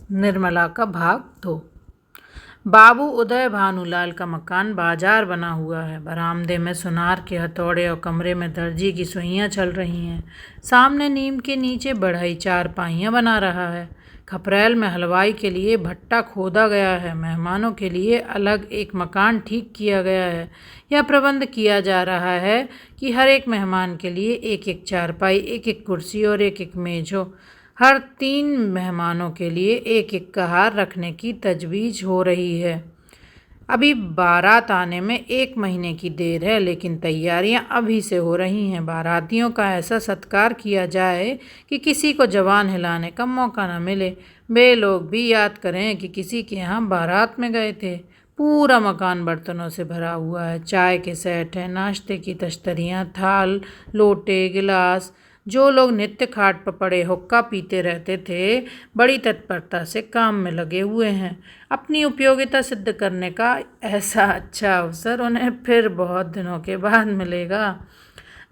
निर्मला का भाग 2। बाबू उदय भानुलाल का मकान बाजार बना हुआ है। बरामदे में सुनार के हथौड़े और कमरे में दर्जी की सुइयां चल रही हैं। सामने नीम के नीचे बढ़ई चारपाइयां बना रहा है। खपरेल में हलवाई के लिए भट्टा खोदा गया है। मेहमानों के लिए अलग एक मकान ठीक किया गया है। यह प्रबंध किया जा रहा है कि हर एक मेहमान के लिए एक एक चारपाई, एक एक कुर्सी और एक एक मेज हो। हर 3 मेहमानों के लिए एक एक कहार रखने की तजवीज़ हो रही है। अभी बारात आने में 1 महीने की देर है, लेकिन तैयारियां अभी से हो रही हैं। बारातियों का ऐसा सत्कार किया जाए कि किसी को जवान हिलाने का मौका न मिले। वे लोग भी याद करें कि किसी के यहाँ बारात में गए थे। पूरा मकान बर्तनों से भरा हुआ है। चाय के सेट हैं, नाश्ते की तश्तरियाँ, थाल, लोटे, गिलास। जो लोग नित्य खाट पर पड़े हुक्का पीते रहते थे, बड़ी तत्परता से काम में लगे हुए हैं। अपनी उपयोगिता सिद्ध करने का ऐसा अच्छा अवसर उन्हें फिर बहुत दिनों के बाद मिलेगा।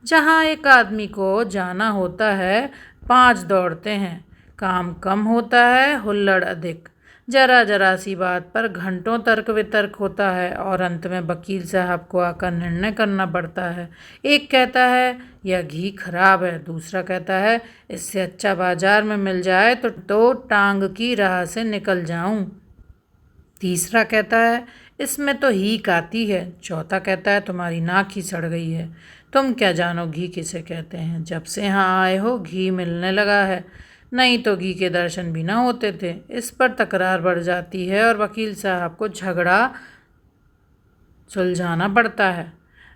जहाँ एक आदमी को जाना होता है, 5 दौड़ते हैं। काम कम होता है, हुल्लड़ अधिक। जरा जरा सी बात पर घंटों तर्क वितर्क होता है और अंत में वकील साहब को आकर निर्णय करना पड़ता है। एक कहता है यह घी खराब है, दूसरा कहता है इससे अच्छा बाजार में मिल जाए तो टांग की राह से निकल जाऊं। तीसरा कहता है इसमें तो हीक आती है। चौथा कहता है तुम्हारी नाक ही सड़ गई है। तुम क्या जानो घी किसे कहते हैं। जब से यहाँ आए हो घी मिलने लगा है, नहीं तो घी के दर्शन भी ना होते थे। इस पर तकरार बढ़ जाती है और वकील साहब को झगड़ा सुलझाना पड़ता है।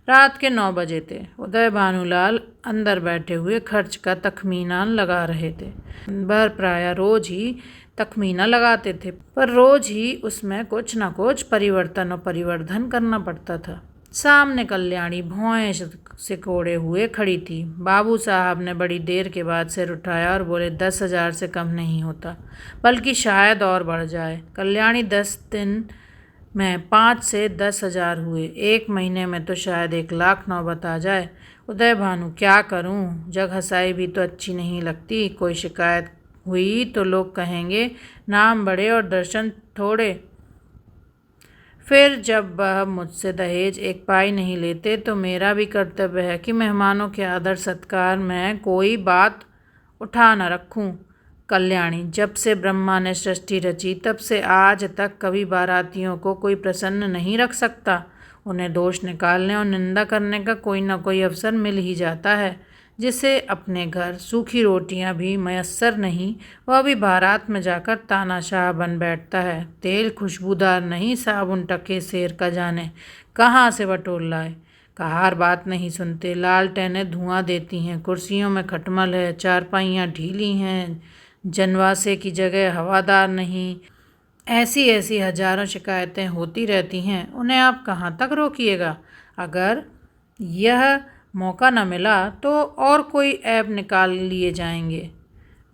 रात के 9 बजे थे। उदय भानुलाल अंदर बैठे हुए खर्च का तखमीना लगा रहे थे। वह प्रायः रोज ही तखमीना लगाते थे, पर रोज ही उसमें कुछ न कुछ परिवर्तन और परिवर्धन करना पड़ता था। सामने कल्याणी भौएं सिकोड़े हुए खड़ी थी। बाबू साहब ने बड़ी देर के बाद सिर उठाया और बोले 10,000 से कम नहीं होता, बल्कि शायद और बढ़ जाए। कल्याणी 10 दिन में 5 से 10,000 हुए। 1 महीने में तो शायद 1,00,000 नौबत आ जाए। उदय भानु क्या करूं, जग हंसाई भी तो अच्छी नहीं लगती। कोई शिकायत हुई तो लोग कहेंगे नाम बड़े और दर्शन थोड़े। फिर जब वह मुझसे दहेज 1 पाई नहीं लेते तो मेरा भी कर्तव्य है कि मेहमानों के आदर सत्कार में कोई बात उठा न रखूं। कल्याणी, जब से ब्रह्मा ने सृष्टि रची तब से आज तक कभी बारातियों को कोई प्रसन्न नहीं रख सकता। उन्हें दोष निकालने और निंदा करने का कोई न कोई अवसर मिल ही जाता है। जिसे अपने घर सूखी रोटियां भी मयस्सर नहीं, वह भी बारात में जाकर तानाशाह बन बैठता है। तेल खुशबूदार नहीं, साबुन टके सेर का जाने कहाँ से बटोर लाए। कहार बात नहीं सुनते। लालटेनें धुआं देती हैं। कुर्सियों में खटमल है, चारपाइयाँ ढीली हैं, जनवासे की जगह हवादार नहीं। ऐसी ऐसी हजारों शिकायतें होती रहती हैं। उन्हें आप कहाँ तक रोकिएगा। अगर यह मौका न मिला तो और कोई ऐब निकाल लिए जाएंगे।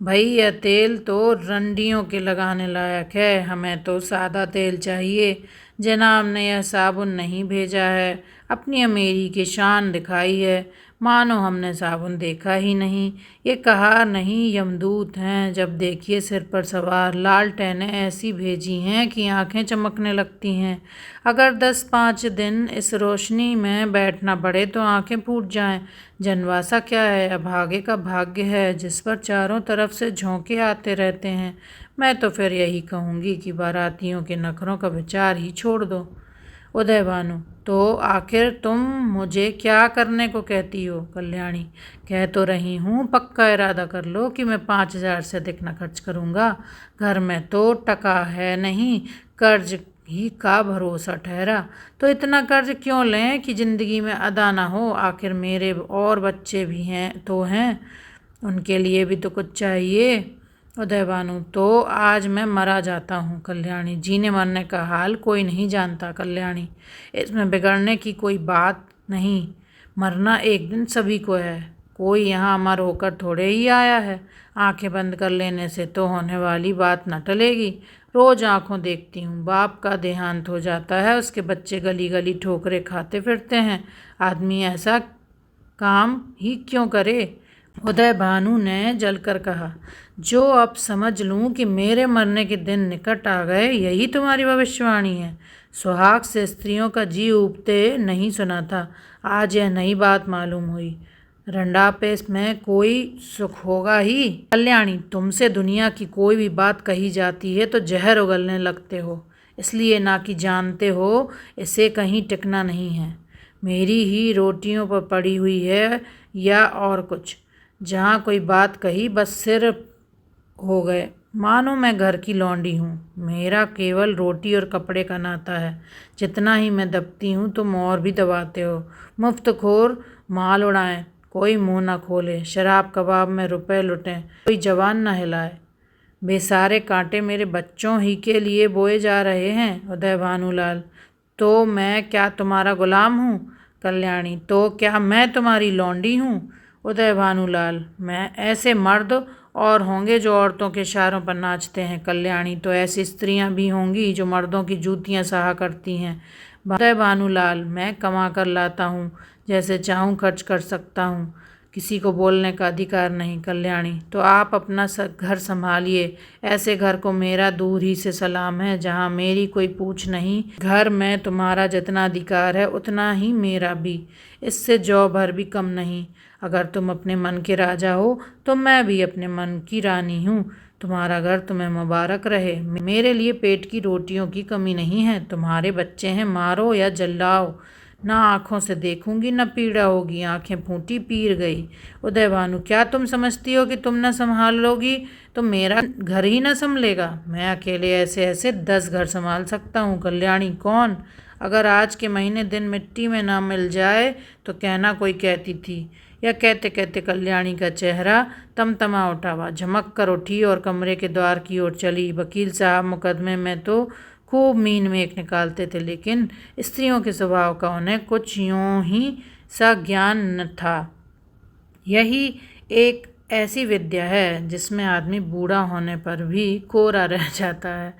भाई यह तेल तो रंडियों के लगाने लायक है, हमें तो सादा तेल चाहिए। जनाब ने यह साबुन नहीं भेजा है, अपनी अमीरी की शान दिखाई है, मानो हमने साबुन देखा ही नहीं। ये कहार नहीं यमदूत हैं। जब देखिए सिर पर सवार लालटेनें ऐसी भेजी हैं कि आंखें चमकने लगती हैं। अगर 10-5 दिन इस रोशनी में बैठना पड़े तो आंखें फूट जाएं। जनवासा क्या है, अभागे का भाग्य है जिस पर चारों तरफ से झोंके आते रहते हैं। मैं तो फिर यही कहूँगी कि बारातियों के नखरों का विचार ही छोड़ दो। उदय भानु, तो आखिर तुम मुझे क्या करने को कहती हो। कल्याणी, कह तो रही हूँ पक्का इरादा कर लो कि मैं 5,000 से अधिक न खर्च करूँगा। घर में तो टका है नहीं, कर्ज ही का भरोसा ठहरा। तो इतना कर्ज क्यों लें कि ज़िंदगी में अदा ना हो। आखिर मेरे और बच्चे भी हैं, उनके लिए भी तो कुछ चाहिए। उदय भानु, तो आज मैं मरा जाता हूँ। कल्याणी, जीने मरने का हाल कोई नहीं जानता कल्याणी, इसमें बिगड़ने की कोई बात नहीं। मरना एक दिन सभी को है, कोई यहाँ अमर होकर थोड़े ही आया है। आंखें बंद कर लेने से तो होने वाली बात न टलेगी। रोज आंखों देखती हूँ, बाप का देहांत हो जाता है, उसके बच्चे गली गली ठोकरे खाते फिरते हैं। आदमी ऐसा काम ही क्यों करे। उदय भानु ने जलकर कहा, जो अब समझ लूं कि मेरे मरने के दिन निकट आ गए, यही तुम्हारी भविष्यवाणी है। सुहाग से स्त्रियों का जी उबते नहीं सुना था, आज यह नई बात मालूम हुई। रंडापे में कोई सुख होगा ही। कल्याणी, तुमसे दुनिया की कोई भी बात कही जाती है तो जहर उगलने लगते हो, इसलिए ना कि जानते हो इसे कहीं टिकना नहीं है। मेरी ही रोटियों पर पड़ी हुई है या और कुछ। जहाँ कोई बात कही बस सिर हो गए, मानो मैं घर की लौंडी हूँ। मेरा केवल रोटी और कपड़े का नाता है। जितना ही मैं दबती हूँ तुम और भी दबाते हो। मुफ्तखोर माल उड़ाएं, कोई मुंह न खोले। शराब कबाब में रुपए लुटें, कोई जवान न हिलाए। बेसारे कांटे मेरे बच्चों ही के लिए बोए जा रहे हैं। उदय भानुलाल, तो मैं क्या तुम्हारा गुलाम हूँ? कल्याणी, तो क्या मैं तुम्हारी लौंडी हूँ? उदय भानुलाल, मैं ऐसे मर्द और होंगे जो औरतों के इशारों पर नाचते हैं। कल्याणी, तो ऐसी स्त्रियां भी होंगी जो मर्दों की जूतियां सहा करती हैं। उदय भानुलाल, मैं कमा कर लाता हूँ, जैसे चाहूँ खर्च कर सकता हूँ, किसी को बोलने का अधिकार नहीं। कल्याणी, तो आप अपना घर संभालिए। ऐसे घर को मेरा दूर ही से सलाम है जहाँ मेरी कोई पूछ नहीं। घर में तुम्हारा जितना अधिकार है उतना ही मेरा भी, इससे जौ भर भी कम नहीं। अगर तुम अपने मन के राजा हो तो मैं भी अपने मन की रानी हूँ। तुम्हारा घर तुम्हें मुबारक रहे। मेरे लिए पेट की रोटियों की कमी नहीं है। तुम्हारे बच्चे हैं, मारो या जलाओ, ना आँखों से देखूंगी न पीड़ा होगी। आंखें फूटी, पीर गई। उदय भानु, क्या तुम समझती हो कि तुम न संभाल लोगी तो मेरा घर ही न संभलेगा? मैं अकेले ऐसे ऐसे 10 घर संभाल सकता हूँ। कल्याणी, कौन? अगर आज के महीने दिन मिट्टी में ना मिल जाए तो कहना, कोई कहती थी। यह कहते कहते कल्याणी का चेहरा तमतमा उठा। वह झमक कर उठी और कमरे के द्वार की ओर चली। वकील साहब मुकदमे में तो खूब मीन मेख निकालते थे, लेकिन स्त्रियों के स्वभाव का उन्हें कुछ यूं ही सा ज्ञान न था। यही एक ऐसी विद्या है जिसमें आदमी बूढ़ा होने पर भी कोरा रह जाता है।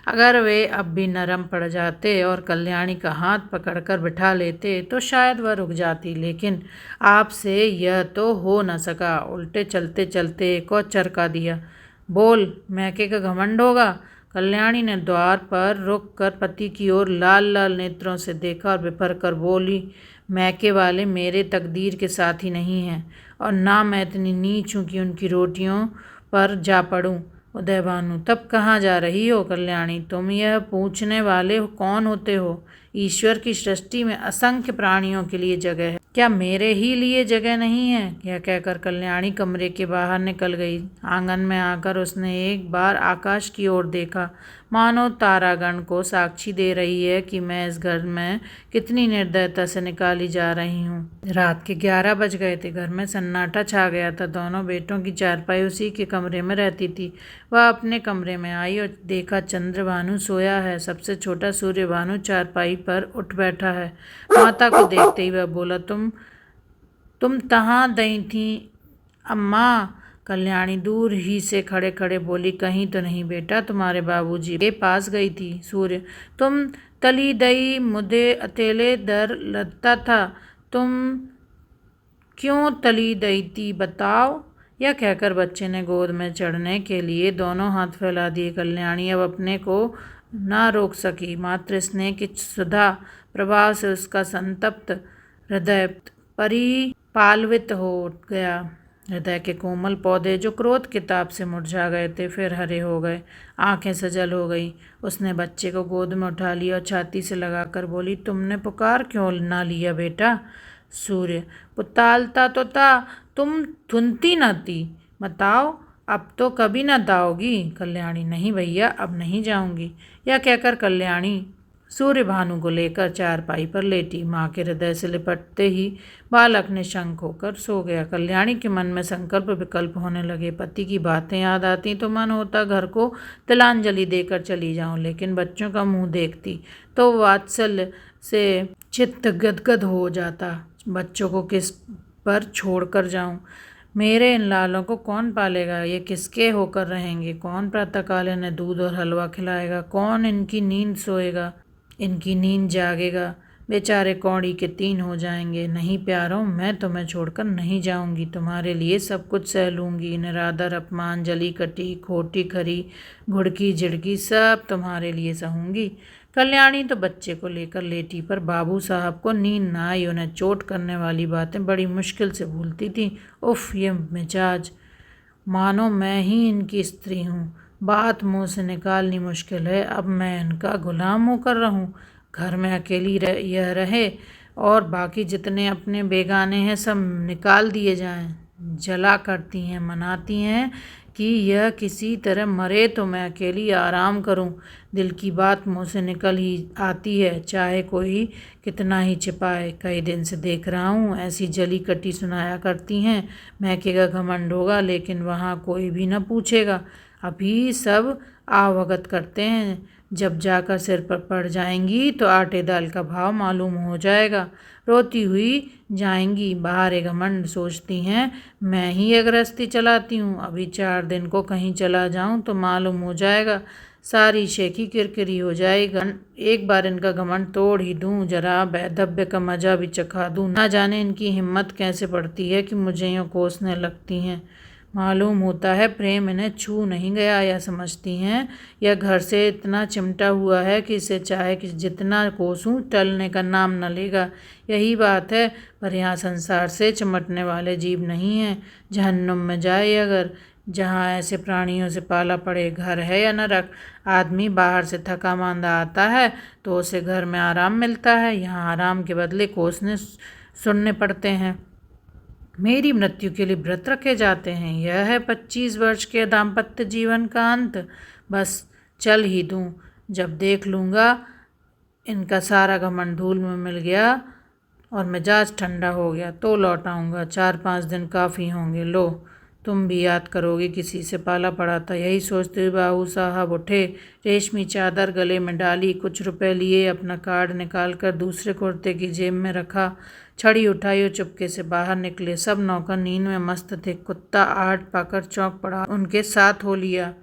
अगर वे अब भी नरम पड़ जाते और कल्याणी का हाथ पकड़कर बिठा लेते तो शायद वह रुक जाती, लेकिन आपसे यह तो हो न सका। उल्टे चलते चलते एक और चरका दिया। बोल, मैके का घमंड होगा? कल्याणी ने द्वार पर रुक कर पति की ओर लाल लाल नेत्रों से देखा और बिफर कर बोली, मैके वाले मेरे तकदीर के साथी नहीं हैं, और ना मैं इतनी नीच हूँ कि उनकी रोटियों पर जा पड़ूँ। उदय भानु, तब कहाँ जा रही हो? कल्याणी, तुम यह पूछने वाले कौन होते हो? ईश्वर की सृष्टि में असंख्य प्राणियों के लिए जगह है, क्या मेरे ही लिए जगह नहीं है? यह कहकर कल्याणी कमरे के बाहर निकल गई। आंगन में आकर उसने एक बार आकाश की ओर देखा, मानो तारागण को साक्षी दे रही है कि मैं इस घर में कितनी निर्दयता से निकाली जा रही हूँ। रात के 11 बज गए थे। घर में सन्नाटा छा गया था। दोनों बेटों की चारपाई उसी के कमरे में रहती थी। वह अपने कमरे में आई और देखा चंद्र भानु सोया है। सबसे छोटा सूर्य भानु चारपाई पर उठ बैठा है। माता को देखते ही वह बोला, तुम तहाँ दई थी अम्मा? कल्याणी दूर ही से खड़े खड़े बोली, कहीं तो नहीं बेटा, तुम्हारे बाबूजी के पास गई थी। सूर्य, तुम तली दई मुझे अकेले डर लगता था, तुम क्यों तली दई थी बताओ? यह कहकर बच्चे ने गोद में चढ़ने के लिए दोनों हाथ फैला दिए। कल्याणी अब अपने को ना रोक सकी। मातृ स्नेह की सुधा प्रभाव से उसका संतप्त हृदय परिपालवित हो गया। हृदय के कोमल पौधे जो क्रोध के ताप से मुरझा गए थे फिर हरे हो गए। आंखें सजल हो गई। उसने बच्चे को गोद में उठा लिया और छाती से लगाकर बोली, तुमने पुकार क्यों ना लिया बेटा? सूर्य, पुतालता तो था, तुम धुनती न थी, बताओ अब तो कभी न दाओगी? कल्याणी, नहीं भैया, अब नहीं जाऊंगी। यह कहकर कल्याणी सूर्य भानु को लेकर चारपाई पर लेटी। माँ के हृदय से लिपटते ही बालक निशंक होकर सो गया। कल्याणी के मन में संकल्प विकल्प होने लगे। पति की बातें याद आती तो मन होता घर को तिलांजलि देकर चली जाऊं, लेकिन बच्चों का मुंह देखती तो वात्सल्य से चित्त गदगद हो जाता। बच्चों को किस पर छोड़कर जाऊं? मेरे इन लालों को कौन पालेगा? ये किसके होकर रहेंगे? कौन प्रातःकाल इन्हें दूध और हलवा खिलाएगा? कौन इनकी नींद सोएगा, इनकी नींद जागेगा? बेचारे कौड़ी के 3 हो जाएंगे। नहीं प्यारों, मैं तुम्हें छोड़कर नहीं जाऊंगी, तुम्हारे लिए सब कुछ सह लूंगी। निरादर, अपमान, जली कटी, खोटी खरी, घुड़की झिड़की सब तुम्हारे लिए सहूंगी। कल्याणी तो बच्चे को लेकर लेटी, पर बाबू साहब को नींद न आई। उन्हें चोट करने वाली बातें बड़ी मुश्किल से भूलती थी। उफ, ये मिजाज, मानो मैं ही इनकी स्त्री हूँ। बात मुंह से निकालनी मुश्किल है। अब मैं इनका गुलाम होकर रहूँ। घर में अकेली यह रहे और बाकी जितने अपने बेगाने हैं सब निकाल दिए जाएं। जला करती हैं, मनाती हैं कि यह किसी तरह मरे तो मैं अकेली आराम करूं। दिल की बात मुंह से निकल ही आती है, चाहे कोई कितना ही छिपाए। कई दिन से देख रहा हूँ ऐसी जली कटी सुनाया करती हैं। महकेगा, घमंड होगा, लेकिन वहाँ कोई भी न पूछेगा। अभी सब आवगत करते हैं, जब जाकर सिर पर पड़ जाएंगी तो आटे दाल का भाव मालूम हो जाएगा। रोती हुई जाएंगी। बाहर घमंड, सोचती हैं मैं ही ये गृहस्थी चलाती हूँ। अभी 4 दिन को कहीं चला जाऊँ तो मालूम हो जाएगा, सारी शेखी किरकिरी हो जाएगी। एक बार इनका घमंड तोड़ ही दूँ, जरा वैधव्य का मजा भी चखा दूँ। ना जाने इनकी हिम्मत कैसे पड़ती है कि मुझे यूँ कोसने लगती हैं। मालूम होता है प्रेम इन्हें छू नहीं गया, या समझती हैं यह घर से इतना चिमटा हुआ है कि इसे चाहे कि जितना कोसूं टलने का नाम न लेगा। यही बात है, पर यहाँ संसार से चिमटने वाले जीव नहीं हैं। जहन्नुम में जाए अगर, जहाँ ऐसे प्राणियों से पाला पड़े। घर है या नरक। आदमी बाहर से थका मांदा आता है तो उसे घर में आराम मिलता है, यहाँ आराम के बदले कोसने सुनने पड़ते हैं। मेरी मृत्यु के लिए व्रत रखे जाते हैं। यह है 25 वर्ष के दाम्पत्य जीवन का अंत। बस चल ही दूँ, जब देख लूँगा इनका सारा घमंड धूल में मिल गया और मिजाज ठंडा हो गया तो लौट आऊँगा। 4-5 दिन काफ़ी होंगे। लो, तुम भी याद करोगे किसी से पाला पड़ा था। यही सोचते हुए बाबू साहब उठे, रेशमी चादर गले में डाली, कुछ रुपए लिए, अपना कार्ड निकालकर दूसरे कुर्ते की जेब में रखा, छड़ी उठाई और चुपके से बाहर निकले। सब नौकर नींद में मस्त थे। कुत्ता आहट पाकर चौंक पड़ा, उनके साथ हो लिया।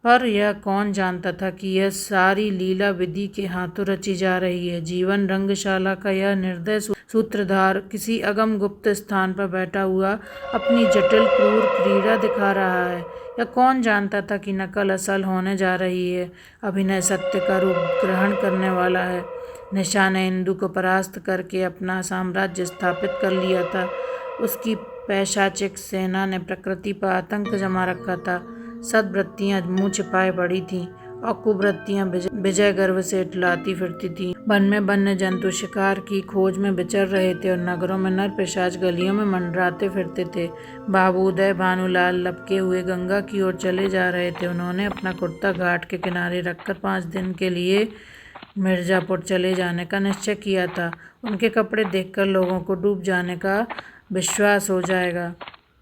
पर यह कौन जानता था कि यह सारी लीला विधि के हाथों रची जा रही है। जीवन रंगशाला का यह निर्दय सूत्रधार किसी अगम गुप्त स्थान पर बैठा हुआ अपनी जटिल क्रूर क्रीड़ा दिखा रहा है। यह कौन जानता था कि नकल असल होने जा रही है, अभिनय सत्य का रूप ग्रहण करने वाला है। निशा ने इंदु को परास्त करके अपना साम्राज्य स्थापित कर लिया था। उसकी पैशाचिक सेना ने प्रकृति पर आतंक जमा रखा था। सद्वृत्तियां मुंह छिपाए पड़ी थीं और कुवृत्तियां विजय गर्व से इटलाती फिरती थीं। वन में वन्य जंतु शिकार की खोज में विचर रहे थे और नगरों में नर पिशाच गलियों में मंडराते फिरते थे। बाबू उदय भानुलाल लपके हुए गंगा की ओर चले जा रहे थे। उन्होंने अपना कुर्ता घाट के किनारे रखकर 5 दिन के लिए मिर्जापुर चले जाने का निश्चय किया था। उनके कपड़े देखकर लोगों को डूब जाने का विश्वास हो जाएगा।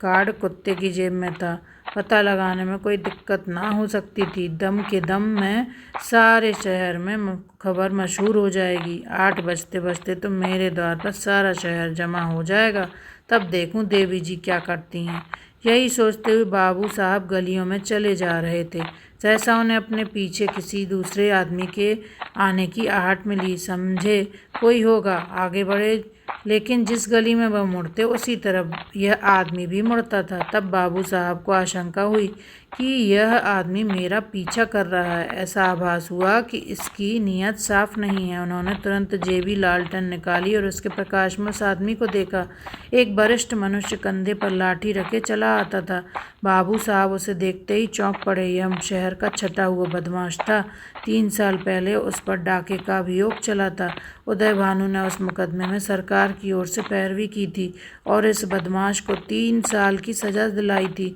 कार्ड कुत्ते की जेब में था। पता लगाने में कोई दिक्कत ना हो सकती थी। दम के दम में सारे शहर में खबर मशहूर हो जाएगी। 8 बजते बजते तो मेरे द्वार पर सारा शहर जमा हो जाएगा। तब देखूं देवी जी क्या करती हैं। यही सोचते हुए बाबू साहब गलियों में चले जा रहे थे। सहसा उन्हें अपने पीछे किसी दूसरे आदमी के आने की आहट मिली। समझे कोई होगा, आगे बढ़े, लेकिन जिस गली में वह मुड़ते उसी तरफ यह आदमी भी मुड़ता था। तब बाबू साहब को आशंका हुई कि यह आदमी मेरा पीछा कर रहा है। ऐसा आभास हुआ कि इसकी नीयत साफ नहीं है। उन्होंने तुरंत जेबी लालटेन निकाली और उसके प्रकाश में उस आदमी को देखा। एक वरिष्ठ मनुष्य कंधे पर लाठी रखे चला आता था। बाबू साहब उसे देखते ही चौंक पड़े। यह शहर का छटा हुआ बदमाश था। 3 साल पहले उस पर डाके का अभियोग चला था। उदय भानु ने उस मुकदमे में सरकार की ओर से पैरवी की थी और इस बदमाश को 3 साल की सजा दिलाई थी।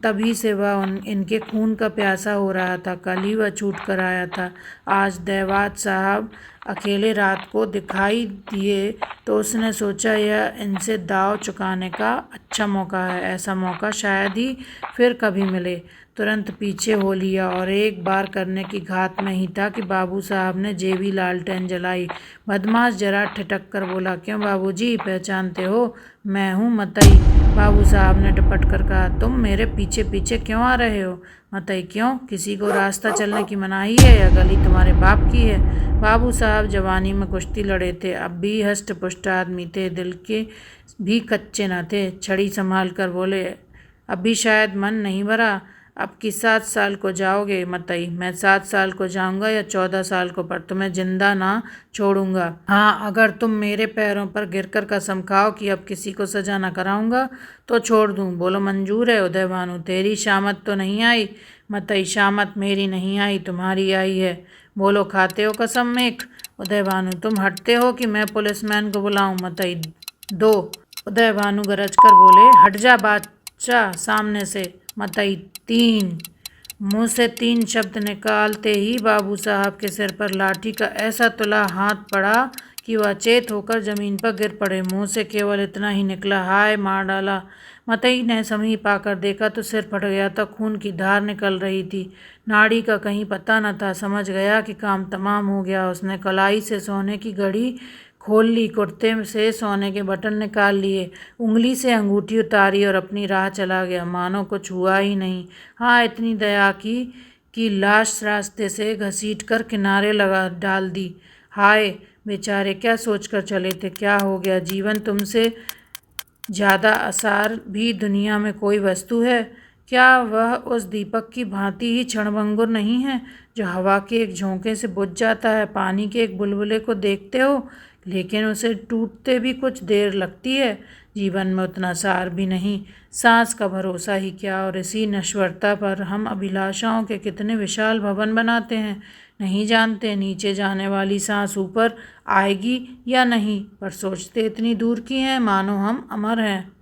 तभी से वह इनके खून का प्यासा हो रहा था। कल ही वह छूट कर आया था। आज देवात साहब अकेले रात को दिखाई दिए तो उसने सोचा यह इनसे दाव चुकाने का अच्छा मौका है। ऐसा मौका शायद ही फिर कभी मिले। तुरंत पीछे हो लिया और एक बार करने की घात में ही था कि बाबू साहब ने जेबी लालटेन जलाई। बदमाश जरा ठिठक कर बोला, क्यों बाबूजी, पहचानते हो? मैं हूँ मतई। बाबू साहब ने टपट कर कहा, तुम मेरे पीछे पीछे क्यों आ रहे हो? मतई, क्यों? किसी को रास्ता चलने की मनाही है या गली तुम्हारे बाप की है? बाबू साहब जवानी में कुश्ती लड़े थे, अब भी हष्ट पुष्ट आदमी थे, दिल के भी कच्चे न थे। छड़ी संभाल कर बोले, अभी शायद मन नहीं भरा। अब कि 7 साल को जाओगे? मतई, मैं 7 साल को जाऊंगा या 14 साल को, पर तुम्हें जिंदा ना छोड़ूंगा। हाँ, अगर तुम मेरे पैरों पर गिरकर कसम खाओ कि अब किसी को सजा न कराऊंगा तो छोड़ दूं। बोलो, मंजूर है? उदय भानु, तेरी शामत तो नहीं आई? मतई, शामत मेरी नहीं आई, तुम्हारी आई है। बोलो, खाते हो कसम मेख? उदय भानु, तुम हटते हो कि मैं पुलिसमैन को बुलाऊं? मतई, दो। उदय भानु गरज कर बोले, हट जा बादशाह सामने से। मतई, 3। मुंह से 3 शब्द निकालते ही बाबू साहब के सिर पर लाठी का ऐसा तुला हाथ पड़ा कि वह अचेत होकर जमीन पर गिर पड़े। मुंह से केवल इतना ही निकला, हाय, मार डाला। मतई ने समीप आकर देखा तो सिर फट गया था, खून की धार निकल रही थी, नाड़ी का कहीं पता न था। समझ गया कि काम तमाम हो गया। उसने कलाई से सोने की घड़ी खोल ली, कुर्ते से सोने के बटन निकाल लिए, उंगली से अंगूठी उतारी और अपनी राह चला गया, मानो कुछ हुआ ही नहीं। हाँ, इतनी दया की कि लाश रास्ते से घसीट कर किनारे लगा डाल दी। हाय बेचारे, क्या सोचकर चले थे? क्या हो गया? जीवन तुमसे ज़्यादा आसार भी दुनिया में कोई वस्तु है? क्या वह उस दीपक की भांति ही क्षणभंगुर नहीं है जो हवा के एक झोंके से बुझ जाता है? पानी के एक बुलबुले को देखते हो, लेकिन उसे टूटते भी कुछ देर लगती है। जीवन में उतना सार भी नहीं, सांस का भरोसा ही क्या। और इसी नश्वरता पर हम अभिलाषाओं के कितने विशाल भवन बनाते हैं, नहीं जानते नीचे जाने वाली सांस ऊपर आएगी या नहीं, पर सोचते इतनी दूर की हैं मानो हम अमर हैं।